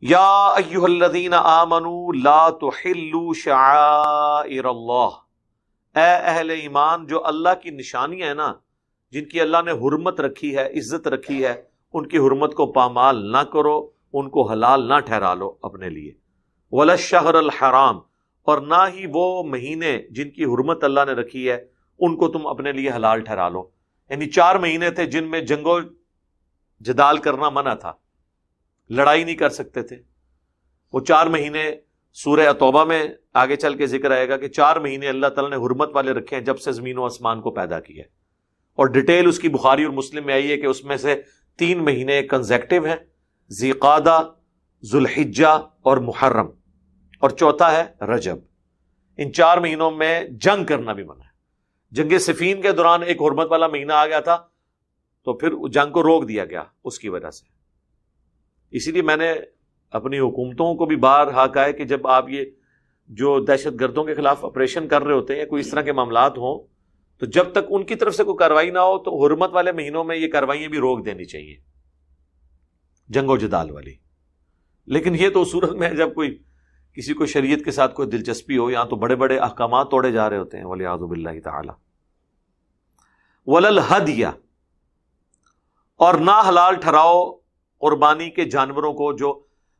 یا ایھا الذین آمنوا لا تحلوا شعائر اللہ، اے اہل ایمان جو اللہ کی نشانیاں ہیں نا، جن کی اللہ نے حرمت رکھی ہے، عزت رکھی ہے، ان کی حرمت کو پامال نہ کرو، ان کو حلال نہ ٹھہرا لو اپنے لیے۔ ولا الشہر الحرام، اور نہ ہی وہ مہینے جن کی حرمت اللہ نے رکھی ہے ان کو تم اپنے لیے حلال ٹھہرا لو۔ یعنی 4 مہینے تھے جن میں جنگ و جدال کرنا منع تھا، لڑائی نہیں کر سکتے تھے۔ وہ 4 مہینے سورہ توبہ میں آگے چل کے ذکر آئے گا کہ 4 مہینے اللہ تعالیٰ نے حرمت والے رکھے ہیں جب سے زمین و آسمان کو پیدا کیا ہے، اور ڈیٹیل اس کی بخاری اور مسلم میں آئی ہے کہ اس میں سے 3 مہینے کنزیکٹیو ہیں، ذی قعدہ، ذوالحجہ اور محرم، اور چوتھا ہے رجب۔ ان 4 مہینوں میں جنگ کرنا بھی منع ہے۔ جنگ صفین کے دوران ایک حرمت والا مہینہ آ گیا تھا تو پھر جنگ کو روک دیا گیا اس کی وجہ سے۔ اسی لیے میں نے اپنی حکومتوں کو بھی بارہا کہا ہے کہ جب آپ یہ جو دہشت گردوں کے خلاف آپریشن کر رہے ہوتے ہیں، کوئی اس طرح کے معاملات ہوں، تو جب تک ان کی طرف سے کوئی کارروائی نہ ہو تو حرمت والے مہینوں میں یہ کاروائیاں بھی روک دینی چاہیے، جنگ و جدال والی۔ لیکن یہ تو اس صورت میں ہے جب کوئی کسی کو شریعت کے ساتھ کوئی دلچسپی ہو، یہاں تو بڑے بڑے احکامات توڑے جا رہے ہوتے ہیں، والعیاذ باللہ تعالی۔ ولل ہدیہ، اور نہ حلال ٹھہراؤ قربانی کے جانوروں کو۔ جو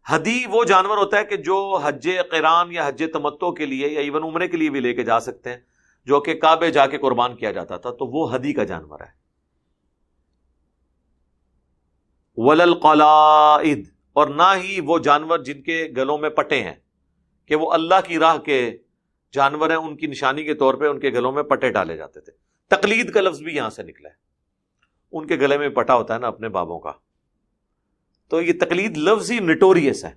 ہدی وہ جانور ہوتا ہے کہ جو حج قران یا حج تمتع کے لیے یا ایون عمرے کے لیے بھی لے کے جا سکتے ہیں، جو کہ کعبے جا کے قربان کیا جاتا تھا، تو وہ ہدی کا جانور ہے۔ ولل قلائد، اور نہ ہی وہ جانور جن کے گلوں میں پٹے ہیں، کہ وہ اللہ کی راہ کے جانور ہیں، ان کی نشانی کے طور پہ ان کے گلوں میں پٹے ڈالے جاتے تھے۔ تقلید کا لفظ بھی یہاں سے نکلا ہے، ان کے گلے میں پٹا ہوتا ہے نا اپنے بابوں کا، تو یہ تقلید لفظ ہی نٹوریس ہے،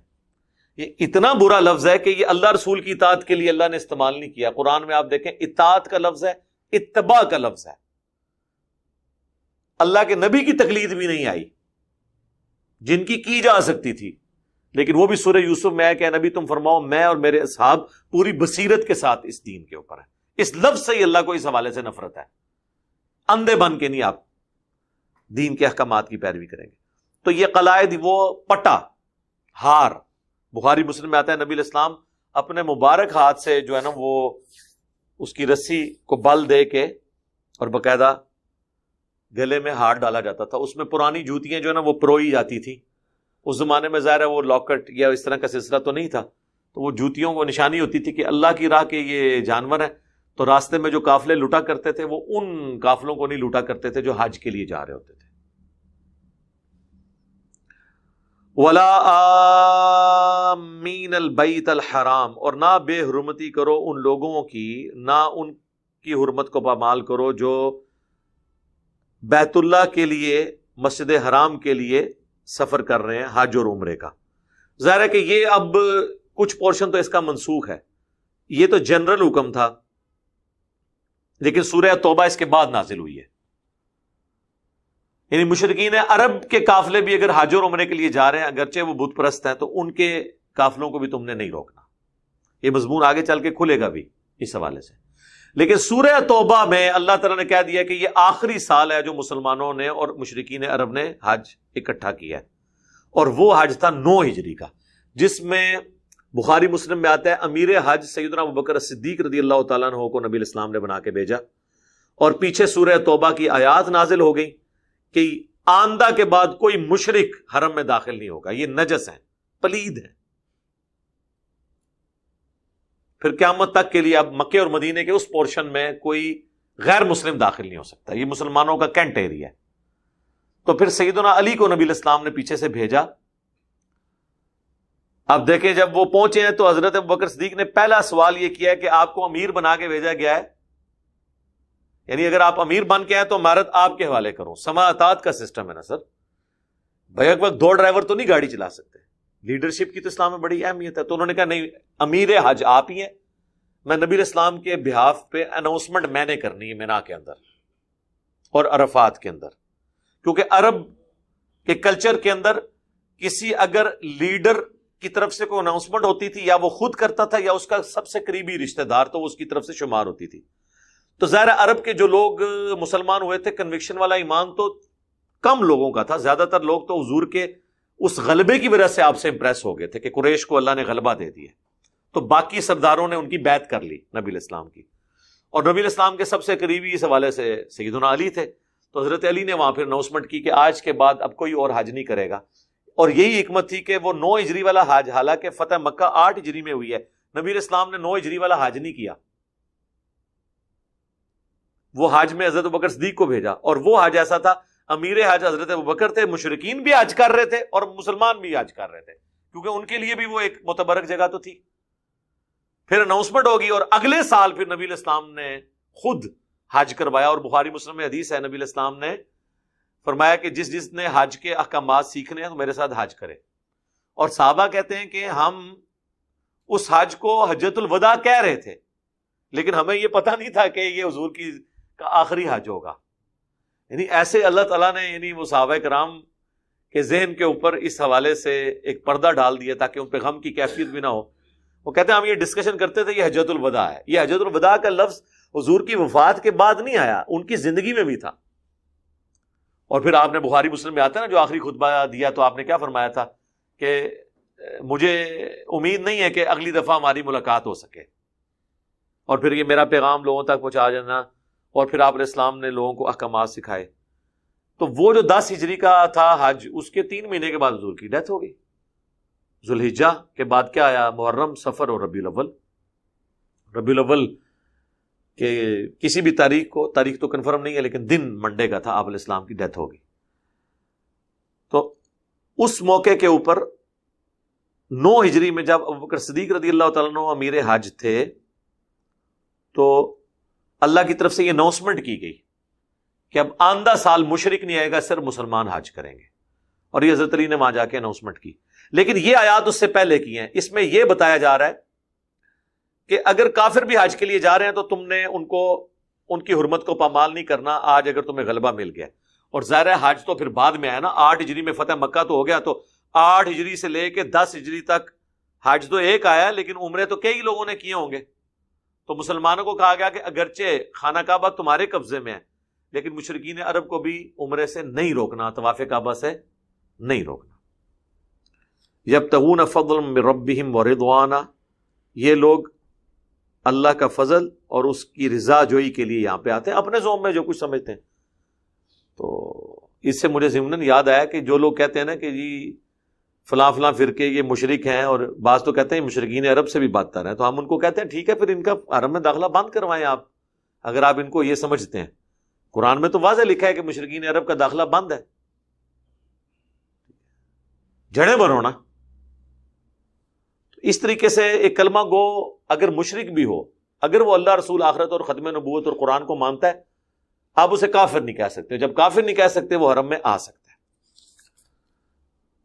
یہ اتنا برا لفظ ہے کہ یہ اللہ رسول کی اطاعت کے لیے اللہ نے استعمال نہیں کیا۔ قرآن میں آپ دیکھیں اطاعت کا لفظ ہے، اتباع کا لفظ ہے۔ اللہ کے نبی کی تقلید بھی نہیں آئی جن کی جا سکتی تھی، لیکن وہ بھی سورہ یوسف میں ہے کہ نبی تم فرماؤ میں اور میرے اصحاب پوری بصیرت کے ساتھ اس دین کے اوپر ہے۔ اس لفظ سے ہی اللہ کو اس حوالے سے نفرت ہے۔ اندھے بن کے نہیں آپ دین کے احکامات کی پیروی کریں گے۔ تو یہ قلائد، وہ پٹا، ہار، بخاری مسلم میں آتا ہے نبی علیہ السلام اپنے مبارک ہاتھ سے جو ہے نا وہ اس کی رسی کو بل دے کے اور باقاعدہ گلے میں ہار ڈالا جاتا تھا۔ اس میں پرانی جوتیاں جو ہے نا وہ پروئی جاتی تھی۔ اس زمانے میں ظاہر ہے وہ لاکٹ یا اس طرح کا سلسلہ تو نہیں تھا، تو وہ جوتیوں کو نشانی ہوتی تھی کہ اللہ کی راہ کے یہ جانور ہیں۔ تو راستے میں جو قافلے لوٹا کرتے تھے وہ ان قافلوں کو نہیں لوٹا کرتے تھے جو حج کے لیے جا رہے ہوتے تھے۔ وَلَا آمِّينَ الْبَيْتَ الْحَرَامَ، اور نہ بے حرمتی کرو ان لوگوں کی، نہ ان کی حرمت کو پامال کرو جو بیت اللہ کے لیے، مسجد حرام کے لیے سفر کر رہے ہیں حج اور عمرے کا۔ ظاہر ہے کہ یہ اب کچھ پورشن تو اس کا منسوخ ہے، یہ تو جنرل حکم تھا، لیکن سورہ توبہ اس کے بعد نازل ہوئی ہے۔ یعنی مشرکین عرب کے قافلے بھی اگر حج اور عمرے کے لیے جا رہے ہیں، اگرچہ وہ بت پرست ہیں، تو ان کے قافلوں کو بھی تم نے نہیں روکنا۔ یہ مضمون آگے چل کے کھلے گا بھی اس حوالے سے۔ لیکن سورہ توبہ میں اللہ تعالیٰ نے کہہ دیا کہ یہ آخری سال ہے جو مسلمانوں نے اور مشرکین عرب نے حج اکٹھا کیا ہے، اور وہ حج تھا 9 ہجری کا، جس میں بخاری مسلم میں آتا ہے امیر حج سیدنا ابوبکر صدیق رضی اللہ تعالیٰ عنہ کو نبی الاسلام نے بنا کے بھیجا، اور پیچھے سورہ توبہ کی آیات نازل ہو گئی کہ آندہ کے بعد کوئی مشرک حرم میں داخل نہیں ہوگا، یہ نجس ہیں، پلید ہیں۔ پھر قیامت تک کے لیے اب مکے اور مدینے کے اس پورشن میں کوئی غیر مسلم داخل نہیں ہو سکتا، یہ مسلمانوں کا کینٹ ایریا ہے۔ تو پھر سیدنا علی کو نبی الاسلام نے پیچھے سے بھیجا۔ اب دیکھیں جب وہ پہنچے ہیں تو حضرت ابوبکر صدیق نے پہلا سوال یہ کیا ہے کہ آپ کو امیر بنا کے بھیجا گیا ہے، یعنی اگر آپ امیر بن کے آئے تو امارت آپ کے حوالے کروں۔ سماع اطاعت کا سسٹم ہے نا سر، بھائی ایک وقت 2 ڈرائیور تو نہیں گاڑی چلا سکتے، لیڈرشپ کی تو اسلام میں بڑی اہمیت ہے۔ تو انہوں نے کہا نہیں، امیر حج آپ ہی ہیں، میں نبی الاسلام کے بہاف پہ اناؤنسمنٹ میں نے کرنی ہے مینا کے اندر اور عرفات کے اندر، کیونکہ عرب کے کلچر کے اندر کسی اگر لیڈر کی طرف سے کوئی اناؤنسمنٹ ہوتی تھی، یا وہ خود کرتا تھا یا اس کا سب سے قریبی رشتہ دار، تو وہ اس کی طرف سے شمار ہوتی تھی۔ تو ظاہر عرب کے جو لوگ مسلمان ہوئے تھے، کنوکشن والا ایمان تو کم لوگوں کا تھا، زیادہ تر لوگ تو حضور کے اس غلبے کی وجہ سے آپ سے امپریس ہو گئے تھے کہ قریش کو اللہ نے غلبہ دے دیا، تو باقی سرداروں نے ان کی بیعت کر لی نبی علیہ السلام کی، اور نبی علیہ السلام کے سب سے قریبی اس حوالے سے سیدنا علی تھے، تو حضرت علی نے وہاں پھر اناؤنسمنٹ کی کہ آج کے بعد اب کوئی اور حج نہیں کرے گا، اور یہی حکمت تھی کہ وہ 9 ہجری والا حج، حالانکہ فتح مکہ 8 ہجری میں ہوئی ہے، نبی علیہ السلام نے 9 ہجری والا حج نہیں کیا، وہ حج میں حضرت ابوبکر صدیق کو بھیجا، اور وہ حج ایسا تھا امیر حج حضرت ابوبکر تھے، مشرکین بھی حج کر رہے تھے اور مسلمان بھی حج کر رہے تھے، کیونکہ ان کے لیے بھی وہ ایک متبرک جگہ تو تھی۔ پھر اناؤنسمنٹ ہوگی اور اگلے سال پھر نبی علیہ السلام نے خود حج کروایا، اور بخاری مسلم میں حدیث ہے، نبی علیہ السلام نے فرمایا کہ جس نے حج کے احکامات سیکھنے ہیں تو میرے ساتھ حج کرے، اور صحابہ کہتے ہیں کہ ہم اس حج کو حجۃ الوداع کہہ رہے تھے، لیکن ہمیں یہ پتہ نہیں تھا کہ یہ حضور کا آخری حج ہوگا۔ یعنی ایسے اللہ تعالیٰ نے یعنی وہ صحابہ کرام کے ذہن کے اوپر اس حوالے سے ایک پردہ ڈال دیا تاکہ ان پہ غم کی کیفیت بھی نہ ہو۔ وہ کہتے ہیں ہم یہ ڈسکشن کرتے تھے، یہ حجۃ الوداع ہے، یہ حجۃ الوداع کا لفظ حضور کی وفات کے بعد نہیں آیا، ان کی زندگی میں بھی تھا۔ اور پھر آپ نے بخاری مسلم میں آتا ہے نا جو آخری خطبہ دیا، تو آپ نے کیا فرمایا تھا کہ مجھے امید نہیں ہے کہ اگلی دفعہ ہماری ملاقات ہو سکے، اور پھر یہ میرا پیغام لوگوں تک پہنچا جانا، اور پھر آپ علیہ السلام نے لوگوں کو احکامات سکھائے۔ تو وہ جو 10 ہجری کا تھا حج، اس کے 3 مہینے کے بعد حضور کی ڈیتھ ہو گئی۔ ذوالحجہ کے بعد کیا آیا؟ محرم، سفر اور ربیع الاول۔ ربیع الاول کہ کسی بھی تاریخ تو کنفرم نہیں ہے، لیکن دن منڈے کا تھا، آپ علیہ السلام کی ڈیتھ ہو گئی۔ تو اس موقع کے اوپر 9 ہجری میں جب ابوبکر صدیق رضی اللہ تعالیٰ عنہ امیر حج تھے، تو اللہ کی طرف سے یہ اناؤنسمنٹ کی گئی کہ اب آئندہ سال مشرک نہیں آئے گا، صرف مسلمان حج کریں گے، اور یہ حضرت علی نے وہاں جا کے اناؤنسمنٹ کی۔ لیکن یہ آیات اس سے پہلے کی ہیں، اس میں یہ بتایا جا رہا ہے کہ اگر کافر بھی حج کے لیے جا رہے ہیں تو تم نے ان کی حرمت کو پامال نہیں کرنا، آج اگر تمہیں غلبہ مل گیا۔ اور ظاہر ہے حج تو پھر بعد میں آیا نا، 8 ہجری میں فتح مکہ تو ہو گیا، تو 8 ہجری سے لے کے 10 ہجری تک حج تو ایک آیا، لیکن عمرے تو کئی لوگوں نے کیے ہوں گے۔ تو مسلمانوں کو کہا گیا کہ اگرچہ خانہ کعبہ تمہارے قبضے میں ہے، لیکن مشرکین عرب کو بھی عمرے سے نہیں روکنا، طواف کعبہ سے نہیں روکنا۔ یبتغون فضلا من ربہم ورضوانا، یہ لوگ اللہ کا فضل اور اس کی رضا جوئی کے لیے یہاں پہ آتے ہیں، اپنے ذوق میں جو کچھ سمجھتے ہیں۔ تو اس سے مجھے ضمناً یاد آیا کہ جو لوگ کہتے ہیں نا کہ جی فلاں فلاں فرقے یہ مشرک ہیں، اور بعض تو کہتے ہیں مشرکین عرب سے بھی بدتر ہیں، تو ہم ان کو کہتے ہیں ٹھیک ہے پھر ان کا حرم میں داخلہ بند کروائیں آپ، اگر آپ ان کو یہ سمجھتے ہیں۔ قرآن میں تو واضح لکھا ہے کہ مشرکین عرب کا داخلہ بند ہے، جڑیں برونا۔ اس طریقے سے ایک کلمہ گو اگر مشرک بھی ہو، اگر وہ اللہ، رسول، آخرت اور ختم نبوت اور قرآن کو مانتا ہے، آپ اسے کافر نہیں کہہ سکتے۔ جب کافر نہیں کہہ سکتے، وہ حرم میں آ سکتا ہے۔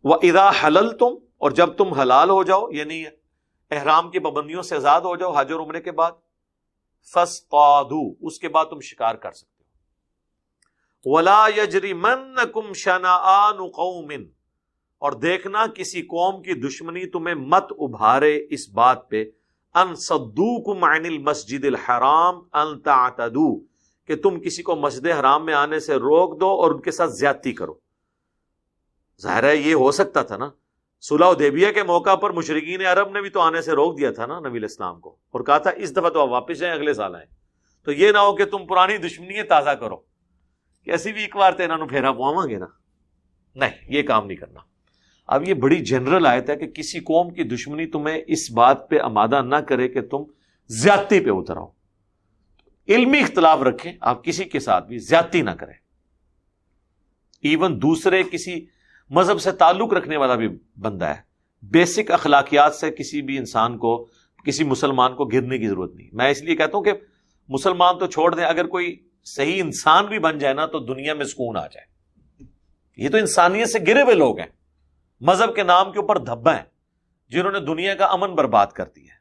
وَإِذَا حَلَلْتُمْ، اور جب تم حلال ہو جاؤ، یعنی احرام کی پابندیوں سے آزاد ہو جاؤ حج اور عمرے کے بعد، فَاصْطَادُوا، اس کے بعد تم شکار کر سکتے ہو۔ وَلَا يَجْرِمَنَّكُمْ شَنَآنُ قَوْمٍ، اور دیکھنا کسی قوم کی دشمنی تمہیں مت ابھارے اس بات پہ، ان صدوکم عن المسجد الحرام ان تعتدوا، کہ تم کسی کو مسجد حرام میں آنے سے روک دو اور ان کے ساتھ زیادتی کرو۔ ظاہر ہے یہ ہو سکتا تھا نا، صلح حدیبیہ کے موقع پر مشرکین عرب نے بھی تو آنے سے روک دیا تھا نا نبی علیہ السلام کو، اور کہا تھا اس دفعہ تو آپ واپس جائیں، اگلے سال آئیں۔ تو یہ نہ ہو کہ تم پرانی دشمنیاں تازہ کرو کہ ایسی بھی ایک بار تو انہوں نے پھیرا پواواں گے نا، نہیں، یہ کام نہیں کرنا۔ اب یہ بڑی جنرل آیت ہے کہ کسی قوم کی دشمنی تمہیں اس بات پہ آمادہ نہ کرے کہ تم زیادتی پہ اتر آؤ۔ علمی اختلاف رکھیں، آپ کسی کے ساتھ بھی زیادتی نہ کریں، ایون دوسرے کسی مذہب سے تعلق رکھنے والا بھی بندہ ہے، بیسک اخلاقیات سے کسی بھی انسان کو، کسی مسلمان کو گرنے کی ضرورت نہیں۔ میں اس لیے کہتا ہوں کہ مسلمان تو چھوڑ دیں، اگر کوئی صحیح انسان بھی بن جائے نا تو دنیا میں سکون آ جائے۔ یہ تو انسانیت سے گرے ہوئے لوگ ہیں، مذہب کے نام کے اوپر دھبا ہیں، جنہوں نے دنیا کا امن برباد کر دیا ہے۔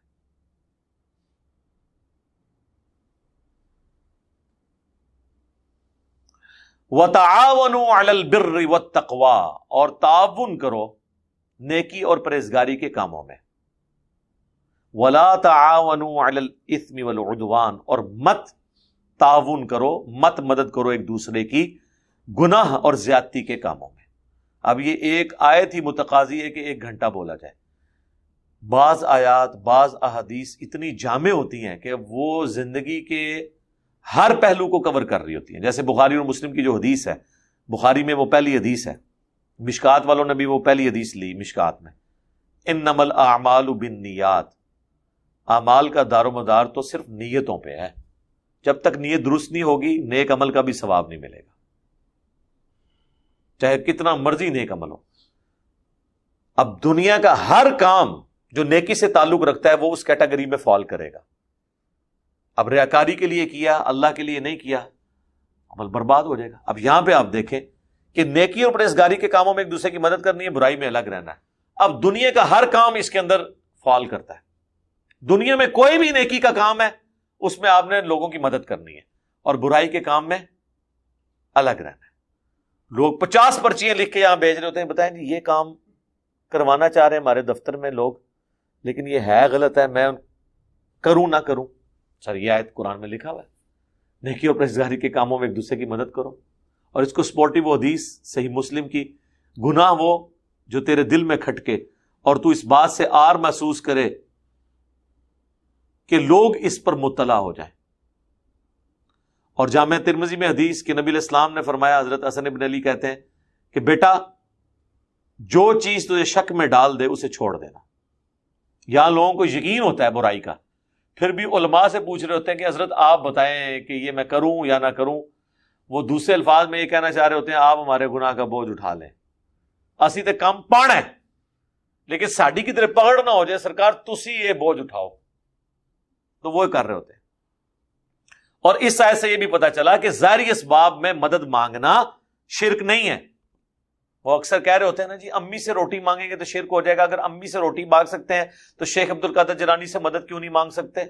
وَتَعَاوَنُوا عَلَى الْبِرِّ وَالتَّقْوَى، اور تعاون کرو نیکی اور پرہیزگاری کے کاموں میں۔ وَلَا تَعَاوَنُوا عَلَى الْإِثْمِ وَالْعُدْوَانِ، اور مت تعاون کرو، مت مدد کرو ایک دوسرے کی گناہ اور زیادتی کے کاموں میں۔ اب یہ ایک آیت ہی متقاضی ہے کہ 1 گھنٹہ بولا جائے. بعض آیات بعض احادیث اتنی جامع ہوتی ہیں کہ وہ زندگی کے ہر پہلو کو کور کر رہی ہوتی ہیں. جیسے بخاری اور مسلم کی جو حدیث ہے، بخاری میں وہ پہلی حدیث ہے، مشکات والوں نے بھی وہ پہلی حدیث لی مشکات میں، انما الاعمال بالنیات، اعمال کا دار و مدار تو صرف نیتوں پہ ہے. جب تک نیت درست نہیں ہوگی نیک عمل کا بھی ثواب نہیں ملے گا، چاہے کتنا مرضی نیک عمل ہو. اب دنیا کا ہر کام جو نیکی سے تعلق رکھتا ہے وہ اس کیٹیگری میں فال کرے گا. اب ریاکاری کے لیے کیا، اللہ کے لیے نہیں کیا، عمل برباد ہو جائے گا. اب یہاں پہ آپ دیکھیں کہ نیکی اور پرہیزگاری کے کاموں میں ایک دوسرے کی مدد کرنی ہے، برائی میں الگ رہنا ہے. اب دنیا کا ہر کام اس کے اندر فال کرتا ہے. دنیا میں کوئی بھی نیکی کا کام ہے اس میں آپ نے لوگوں کی مدد کرنی ہے، اور برائی کے کام میں الگ رہنا ہے. لوگ 50 پرچیاں لکھ کے یہاں بھیج رہے ہوتے ہیں، بتائیں جی یہ کام کروانا چاہ رہے ہیں ہمارے دفتر میں لوگ، لیکن یہ ہے غلط ہے، میں کروں نہ کروں. سر یہ آیت قرآن میں لکھا ہوا ہے نیکی اور پرہیزگاری کے کاموں میں ایک دوسرے کی مدد کرو، اور اس کو سپورٹیو وہ حدیث صحیح مسلم کی، گناہ وہ جو تیرے دل میں کھٹکے اور تو اس بات سے آر محسوس کرے کہ لوگ اس پر مطلع ہو جائیں. اور جامع ترمذی میں حدیث کہ نبی علیہ السلام نے فرمایا، حضرت حسن بن علی کہتے ہیں کہ بیٹا جو چیز تجھے شک میں ڈال دے اسے چھوڑ دینا. یہاں لوگوں کو یقین ہوتا ہے برائی کا، پھر بھی علماء سے پوچھ رہے ہوتے ہیں کہ حضرت آپ بتائیں کہ یہ میں کروں یا نہ کروں. وہ دوسرے الفاظ میں یہ کہنا چاہ رہے ہوتے ہیں آپ ہمارے گناہ کا بوجھ اٹھا لیں، اسی تے کم پانا ہے لیکن ساڈی کی طرح پکڑ نہ ہو جائے، سرکار تسی یہ بوجھ اٹھاؤ، تو وہ کر رہے ہوتے ہیں. اور اس آیت سے یہ بھی پتا چلا کہ ظاہری اسباب میں مدد مانگنا شرک نہیں ہے. وہ اکثر کہہ رہے ہوتے ہیں نا جی امی سے روٹی مانگیں گے تو شرک ہو جائے گا. اگر امی سے روٹی مانگ سکتے ہیں تو شیخ عبد القادر جیلانی سے مدد کیوں نہیں مانگ سکتے؟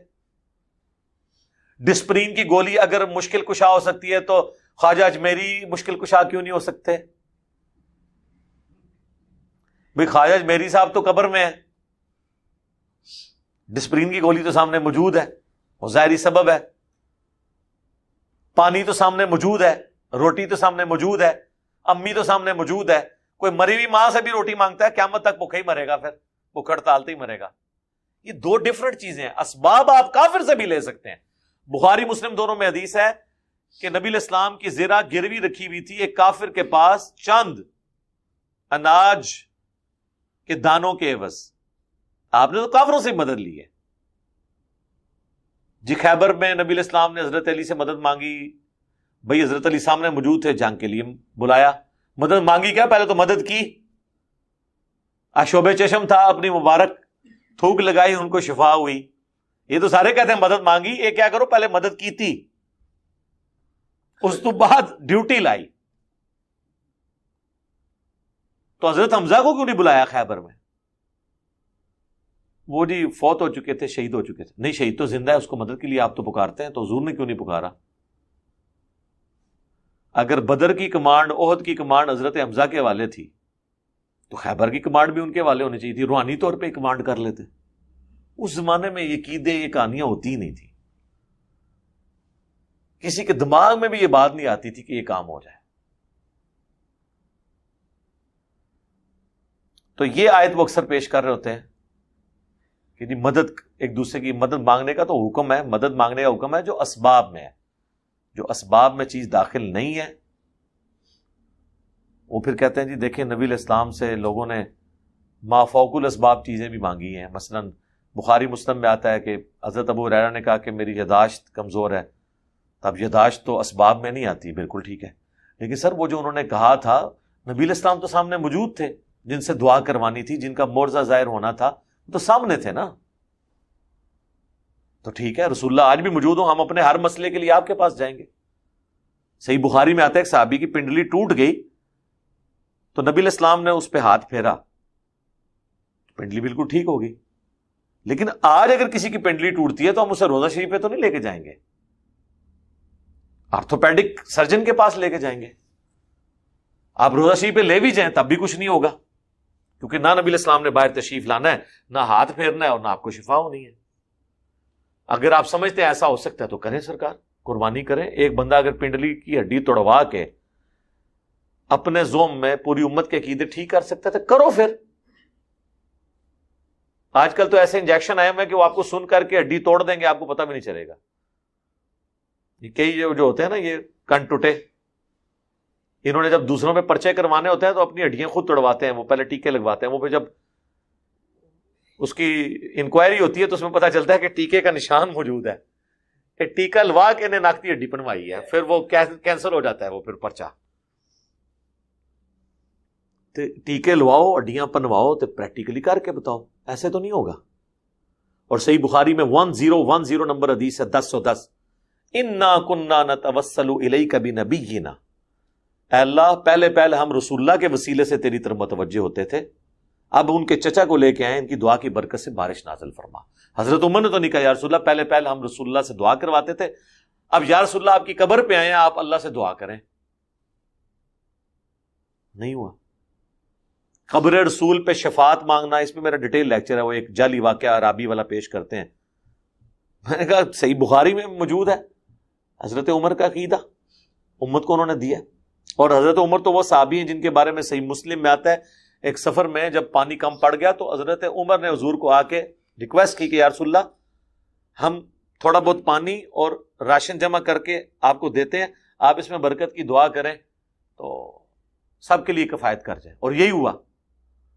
ڈسپرین کی گولی اگر مشکل کشا ہو سکتی ہے تو خواجہ اجمیری مشکل کشا کیوں نہیں ہو سکتے؟ بھئی خواجہ اجمیری صاحب تو قبر میں ہے، ڈسپرین کی گولی تو سامنے موجود ہے، وہ ظاہری سبب ہے. پانی تو سامنے موجود ہے، روٹی تو سامنے موجود ہے، امی تو سامنے موجود ہے. کوئی مری ہوئی ماں سے بھی روٹی مانگتا ہے قیامت تک بھوکا ہی مرے گا، پھر بھوک ہڑتالتا ہی مرے گا. یہ دو ڈفرنٹ چیزیں ہیں. اسباب آپ کافر سے بھی لے سکتے ہیں. بخاری مسلم دونوں میں حدیث ہے کہ نبی علیہ السلام کی زرہ گروی رکھی ہوئی تھی ایک کافر کے پاس چند اناج کے دانوں کے عوض. آپ نے تو کافروں سے مدد لی ہے. جی خیبر میں نبی علیہ السلام نے حضرت علی سے مدد مانگی، بھئی حضرت علی سامنے موجود تھے، جنگ کے لیے بلایا، مدد مانگی کیا؟ پہلے تو مدد کی، آشوب چشم تھا، اپنی مبارک تھوک لگائی، ان کو شفا ہوئی. یہ تو سارے کہتے ہیں مدد مانگی، یہ کیا کرو پہلے مدد کی تھی، اس تو بعد ڈیوٹی لائی. تو حضرت حمزہ کو کیوں نہیں بلایا خیبر میں؟ وہ جی فوت ہو چکے تھے، شہید ہو چکے تھے. نہیں شہید تو زندہ ہے، اس کو مدد کے لیے آپ تو پکارتے ہیں، تو حضور نے کیوں نہیں پکارا؟ اگر بدر کی کمانڈ، احد کی کمانڈ حضرت حمزہ کے حوالے تھی تو خیبر کی کمانڈ بھی ان کے حوالے ہونی چاہیے تھی، روحانی طور پہ کمانڈ کر لیتے. اس زمانے میں یہ عقیدے، یہ کہانیاں ہوتی ہی نہیں تھی. کسی کے دماغ میں بھی یہ بات نہیں آتی تھی کہ یہ کام ہو جائے. تو یہ آیت وہ اکثر پیش کر رہے ہوتے ہیں کہ جی مدد، ایک دوسرے کی مدد مانگنے کا تو حکم ہے، مدد مانگنے کا حکم ہے جو اسباب میں ہے. جو اسباب میں چیز داخل نہیں ہے وہ پھر کہتے ہیں جی دیکھیں نبی علیہ السلام سے لوگوں نے ما فوق الاسباب چیزیں بھی مانگی ہیں. مثلا بخاری مسلم میں آتا ہے کہ حضرت ابو ہریرہ نے کہا کہ میری یاداشت کمزور ہے. اب یاداشت تو اسباب میں نہیں آتی، بالکل ٹھیک ہے، لیکن سر وہ جو انہوں نے کہا تھا نبی علیہ السلام تو سامنے موجود تھے، جن سے دعا کروانی تھی، جن کا معجزہ ظاہر ہونا تھا، تو سامنے تھے نا. تو ٹھیک ہے، رسول اللہ آج بھی موجود ہوں، ہم اپنے ہر مسئلے کے لیے آپ کے پاس جائیں گے. صحیح بخاری میں آتا ہے ایک صحابی کی پنڈلی ٹوٹ گئی تو نبی علیہ السلام نے اس پہ ہاتھ پھیرا، پنڈلی بالکل ٹھیک ہو گئی. لیکن آج اگر کسی کی پنڈلی ٹوٹتی ہے تو ہم اسے روضہ شریف پہ تو نہیں لے کے جائیں گے، آرتھوپیڈک سرجن کے پاس لے کے جائیں گے. آپ روضہ شریف پہ لے بھی جائیں تب بھی کچھ نہیں ہوگا، کیونکہ نہ نبی علیہ السلام نے باہر تشریف لانا ہے، نہ ہاتھ پھیرنا ہے، اور نہ آپ کو شفا ہونی ہے. اگر آپ سمجھتے ہیں ایسا ہو سکتا ہے تو کریں، سرکار قربانی کریں. ایک بندہ اگر پنڈلی کی ہڈی توڑوا کے اپنے زوم میں پوری امت کے عقیدے ٹھیک کر سکتے تھے، کرو پھر۔ آج کل تو ایسے انجیکشن آئے ہوئے کہ وہ آپ کو سن کر کے ہڈی توڑ دیں گے، آپ کو پتہ بھی نہیں چلے گا۔ یہ کئی جو ہوتے ہیں نا، یہ کن ٹوٹے، انہوں نے جب دوسروں پہ پرچے کروانے ہوتے ہیں تو اپنی ہڈیاں خود توڑواتے ہیں، وہ پہلے ٹیکے لگواتے ہیں، وہ پھر جب اس کی انکوائری ہوتی ہے تو اس میں پتہ چلتا ہے کہ ٹیکے کا نشان موجود ہے، کہ ٹیکا لوا کے انہیں ناک کی ہڈی بنوائی ہے، پھر وہ کینسل ہو جاتا ہے وہ پھر پرچہ۔ ٹیکے لواؤ، ہڈیاں پنواؤ تو پریکٹیکلی کر کے بتاؤ، ایسے تو نہیں ہوگا۔ اور صحیح بخاری میں 1010 نمبر حدیث ہے، 10 انا کننا نتوسل الیک بنبینا، اے اللہ پہلے ہم رسول اللہ کے وسیلے سے تیری طرف متوجہ ہوتے تھے، اب ان کے چچا کو لے کے آئے، ان کی دعا کی برکت سے بارش نازل فرما۔ حضرت عمر نے تو نہیں کہا یا رسول اللہ پہلے ہم رسول اللہ سے دعا کرواتے تھے، اب یا رسول اللہ آپ کی قبر پہ آئے ہیں، آپ اللہ سے دعا کریں۔ نہیں ہوا۔ قبر رسول پہ شفاعت مانگنا، اس میں میرا ڈیٹیل لیکچر ہے، وہ ایک جعلی واقعہ عرابی والا پیش کرتے ہیں۔ میں نے کہا صحیح بخاری میں موجود ہے، حضرت عمر کا عقیدہ امت کو انہوں نے دیا۔ اور حضرت عمر تو وہ صحابی ہیں جن کے بارے میں صحیح مسلم میں آتا ہے، ایک سفر میں جب پانی کم پڑ گیا تو حضرت عمر نے حضور کو آ کے ریکویسٹ کی کہ یا رسول اللہ ہم تھوڑا بہت پانی اور راشن جمع کر کے آپ کو دیتے ہیں، آپ اس میں برکت کی دعا کریں تو سب کے لیے کفایت کر جائے۔ اور یہی ہوا،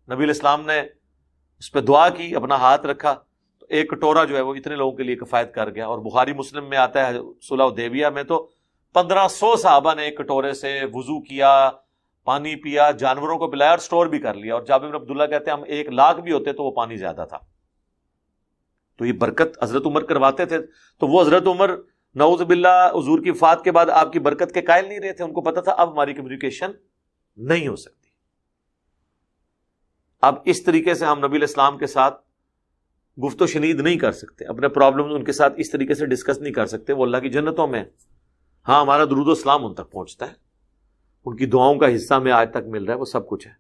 نبی علیہ السلام نے اس پہ دعا کی، اپنا ہاتھ رکھا تو ایک کٹورا جو ہے وہ اتنے لوگوں کے لیے کفایت کر گیا۔ اور بخاری مسلم میں آتا ہے صلح حدیبیہ میں تو 1500 صحابہ نے ایک کٹورے سے وضو کیا، پانی پیا، جانوروں کو پلایا اور سٹور بھی کر لیا۔ اور جابر بن عبداللہ کہتے ہیں ہم 1,00,000 بھی ہوتے تو وہ پانی زیادہ تھا۔ تو یہ برکت حضرت عمر کرواتے تھے، تو وہ حضرت عمر نعوذ باللہ حضور کی وفات کے بعد آپ کی برکت کے قائل نہیں رہے تھے، ان کو پتا تھا اب ہماری کمیونیکیشن نہیں ہو سکتی، اب اس طریقے سے ہم نبی علیہ السلام کے ساتھ گفت و شنید نہیں کر سکتے، اپنے پرابلم ان کے ساتھ اس طریقے سے ڈسکس نہیں کر سکتے، وہ اللہ کی جنتوں میں۔ ہاں ہمارا درود و سلام ان تک پہنچتا ہے، ان کی دعاؤں کا حصہ میں آج تک مل رہا ہے، وہ سب کچھ ہے۔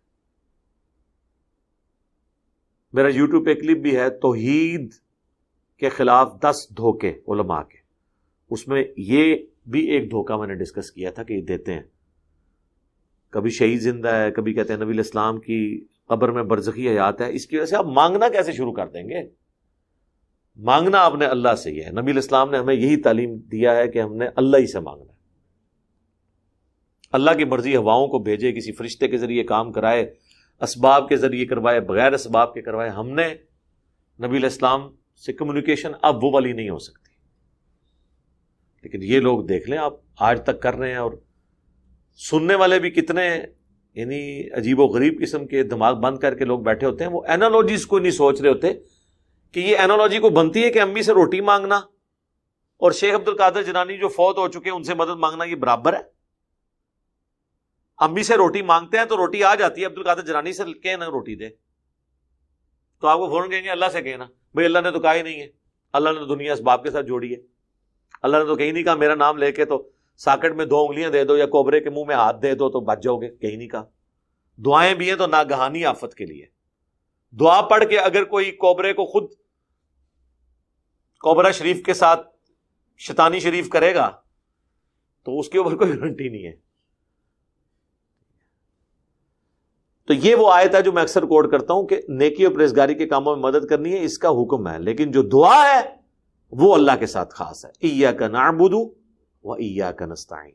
میرا یوٹیوب پہ کلپ بھی ہے توحید کے خلاف 10 دھوکے علماء کے، اس میں یہ بھی ایک دھوکہ میں نے ڈسکس کیا تھا کہ یہ دیتے ہیں، کبھی شہید زندہ ہے، کبھی کہتے ہیں نبی علیہ السلام کی قبر میں برزخی حیات ہے۔ اس کی وجہ سے آپ مانگنا کیسے شروع کر دیں گے؟ مانگنا آپ نے اللہ سے ہی ہے، نبی علیہ السلام نے ہمیں یہی تعلیم دیا ہے کہ ہم نے اللہ ہی سے مانگنا ہے۔ اللہ کی مرضی ہواؤں کو بھیجے، کسی فرشتے کے ذریعے کام کرائے، اسباب کے ذریعے کروائے، بغیر اسباب کے کروائے، ہم نے نبی علیہ السلام سے کمیونیکیشن اب وہ والی نہیں ہو سکتی۔ لیکن یہ لوگ دیکھ لیں آپ آج تک کر رہے ہیں، اور سننے والے بھی کتنے یعنی عجیب و غریب قسم کے دماغ بند کر کے لوگ بیٹھے ہوتے ہیں، وہ اینالوجیز کو نہیں سوچ رہے ہوتے کہ یہ اینالوجی کو بنتی ہے کہ امی سے روٹی مانگنا اور شیخ عبد القادر جیلانی جو فوت ہو چکے ہیں ان سے مدد مانگنا یہ برابر ہے۔ امی سے روٹی مانگتے ہیں تو روٹی آ جاتی ہے، عبد القادر جیلانی سے کہے نا روٹی دے، تو آپ کو فوراً کہیں گے اللہ سے کہنا، بھائی اللہ نے تو کہا ہی نہیں ہے، اللہ نے دنیا اسباب کے ساتھ جوڑی ہے، اللہ نے تو کہیں نہیں کہا میرا نام لے کے تو ساکٹ میں 2 انگلیاں دے دو یا کوبرے کے منہ میں ہاتھ دے دو تو بچ جاؤ گے، کہیں نہیں کہا۔ دعائیں بھی ہیں تو ناگہانی آفت کے لیے، دعا پڑھ کے اگر کوئی کوبرے کو خود کوبرا شریف کے ساتھ شیطانی شریف کرے گا تو اس کے اوپر کوئی گارنٹی نہیں ہے۔ تو یہ وہ آیت ہے جو میں اکثر کوٹ کرتا ہوں کہ نیکی اور پرہیزگاری کے کاموں میں مدد کرنی ہے، اس کا حکم ہے، لیکن جو دعا ہے وہ اللہ کے ساتھ خاص ہے۔ ایاک نعبد و ایاک نستعین،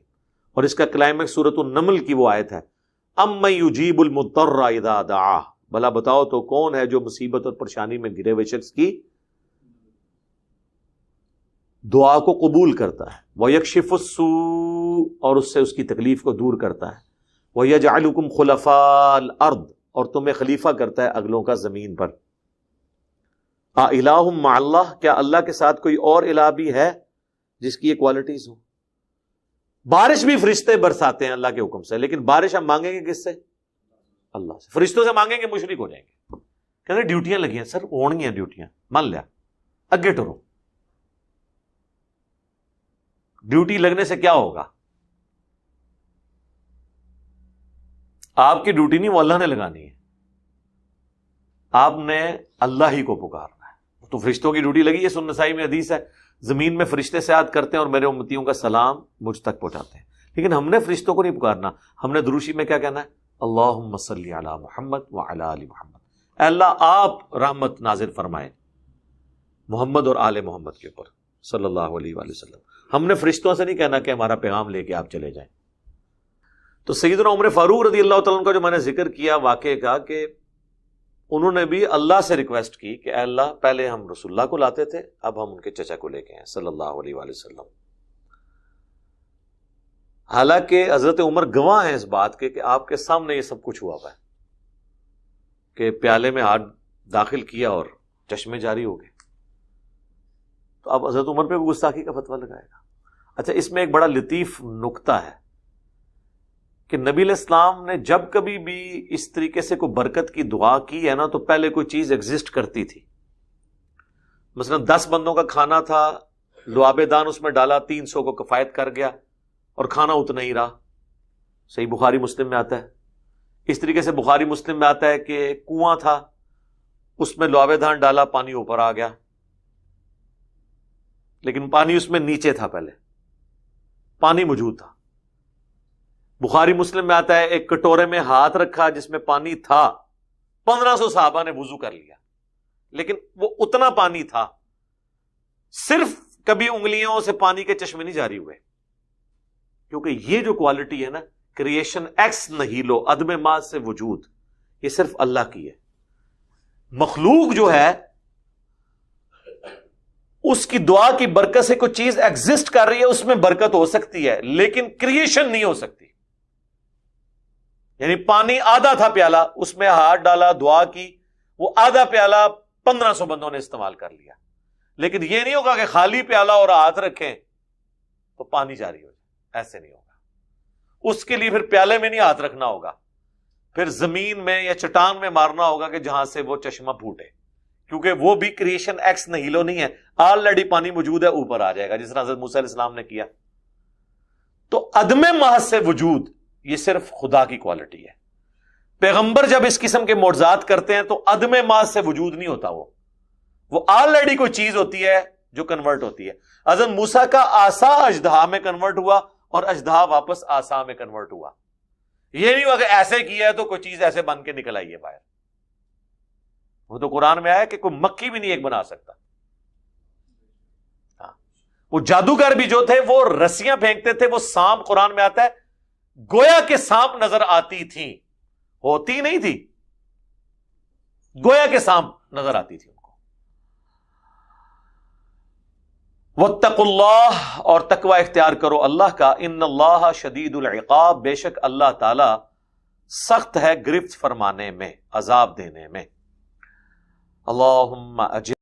اور اس کا کلائمیکس سورۃ النمل کی وہ آیت ہے، امن یجیب المضطر اذا دعاہ، بھلا بتاؤ تو کون ہے جو مصیبت اور پریشانی میں گھرے ہوئے شخص کی دعا کو قبول کرتا ہے، وَيَكْشِفُ السُّوءَ، اور اس سے اس کی تکلیف کو دور کرتا ہے، وَيَجْعَلُكُمْ خُلَفَاءَ الْأَرْضِ، اور تمہیں خلیفہ کرتا ہے اگلوں کا زمین پر۔ اِلَٰهٌ مَعَ اللَّهِ، کیا اللہ کے ساتھ کوئی اور الہ بھی ہے جس کی یہ کوالٹیز ہوں؟ بارش بھی فرشتے برساتے ہیں اللہ کے حکم سے، لیکن بارش ہم مانگیں گے کس سے؟ اللہ سے۔ فرشتوں سے مانگیں گے مشرک ہو جائیں گے، کہتے ہیں ڈیوٹیاں لگی ہیں سر، ہونی ہیں ڈیوٹیاں، مان لیا، اگے ٹرو۔ ڈیوٹی لگنے سے کیا ہوگا؟ آپ کی ڈیوٹی نہیں، وہ اللہ نے لگانی ہے، آپ نے اللہ ہی کو پکارنا ہے۔ تو فرشتوں کی ڈیوٹی لگی ہے، سنن نسائی میں حدیث ہے، زمین میں فرشتے سیاحت کرتے ہیں اور میرے امتیوں کا سلام مجھ تک پہنچاتے ہیں، لیکن ہم نے فرشتوں کو نہیں پکارنا، ہم نے دروشی میں کیا کہنا ہے؟ اللہم صلی علی محمد وعلی آل محمد، اے اللہ آپ رحمت نازل فرمائیں محمد اور آل محمد کے اوپر صلی اللہ علیہ وآلہ وسلم۔ ہم نے فرشتوں سے نہیں کہنا کہ ہمارا پیغام لے کے آپ چلے جائیں۔ تو سیدنا عمر فاروق رضی اللہ تعالیٰ عنہ کا جو میں نے ذکر کیا واقعے کا، کہ انہوں نے بھی اللہ سے ریکویسٹ کی کہ اے اللہ پہلے ہم رسول اللہ کو لاتے تھے، اب ہم ان کے چچا کو لے کے ہیں صلی اللہ علیہ وآلہ وسلم۔ حالانکہ حضرت عمر گواہ ہیں اس بات کے کہ آپ کے سامنے یہ سب کچھ ہوا ہوا ہے، کہ پیالے میں ہاتھ داخل کیا اور چشمے جاری ہو گئے۔ تو اب حضرت عمر پہ بھی گستاخی کا فتویٰ لگائے گا۔ اچھا، اس میں ایک بڑا لطیف نکتہ ہے کہ نبی علیہ السلام نے جب کبھی بھی اس طریقے سے کوئی برکت کی دعا کی ہے نا، تو پہلے کوئی چیز ایگزسٹ کرتی تھی۔ مثلا 10 بندوں کا کھانا تھا، لعاب دان اس میں ڈالا، 300 کو کفایت کر گیا اور کھانا اتنا ہی رہا۔ صحیح بخاری مسلم میں آتا ہے۔ اس طریقے سے بخاری مسلم میں آتا ہے کہ کنواں تھا، اس میں لعاب دان ڈالا، پانی اوپر آ گیا، لیکن پانی اس میں نیچے تھا، پہلے پانی موجود تھا۔ بخاری مسلم میں آتا ہے ایک کٹورے میں ہاتھ رکھا جس میں پانی تھا، 1500 صحابہ نے وضو کر لیا، لیکن وہ اتنا پانی تھا، صرف کبھی انگلیوں سے پانی کے چشمے نہیں جاری ہوئے، کیونکہ یہ جو کوالٹی ہے نا، کریشن ایکس نہیلو، عدم ما سے وجود، یہ صرف اللہ کی ہے۔ مخلوق جو ہے اس کی دعا کی برکت سے کوئی چیز ایگزسٹ کر رہی ہے، اس میں برکت ہو سکتی ہے، لیکن کریشن نہیں ہو سکتی۔ یعنی پانی آدھا تھا پیالہ، اس میں ہاتھ ڈالا، دعا کی، وہ آدھا پیالہ 1500 بندوں نے استعمال کر لیا، لیکن یہ نہیں ہوگا کہ خالی پیالہ اور ہاتھ رکھیں تو پانی جاری ہو جائے، ایسے نہیں ہوگا۔ اس کے لیے پھر پیالے میں نہیں ہاتھ رکھنا ہوگا، پھر زمین میں یا چٹان میں مارنا ہوگا کہ جہاں سے وہ چشمہ پھوٹے، کیونکہ وہ بھی کریشن ایکس نہیلو نہیں ہے، آلریڈی پانی موجود ہے، اوپر آ جائے گا، جس طرح حضرت موسیٰ علیہ السلام نے کیا۔ تو عدم محض سے وجود یہ صرف خدا کی کوالٹی ہے۔ پیغمبر جب اس قسم کے معجزات کرتے ہیں تو عدم محض سے وجود نہیں ہوتا، وہ آلریڈی کوئی چیز ہوتی ہے جو کنورٹ ہوتی ہے۔ حضرت موسیٰ کا عصا اژدہا میں کنورٹ ہوا اور اژدہا واپس عصا میں کنورٹ ہوا۔ یہ نہیں ہوا کہ ایسے کیا ہے تو کوئی چیز ایسے بن کے نکل آئی ہے باہر۔ وہ تو قرآن میں آیا کہ کوئی مکھی بھی نہیں ایک بنا سکتا۔ وہ جادوگر بھی جو تھے وہ رسیاں پھینکتے تھے، وہ سانپ، قرآن میں آتا ہے گویا کہ سانپ نظر آتی تھی، ہوتی نہیں تھی، گویا کہ سانپ نظر آتی تھی ان کو۔ واتقوا اللہ، اور تقوی اختیار کرو اللہ کا، ان اللہ شدید العقاب، بے شک اللہ تعالی سخت ہے گرفت فرمانے میں، عذاب دینے میں۔ اللہم اجر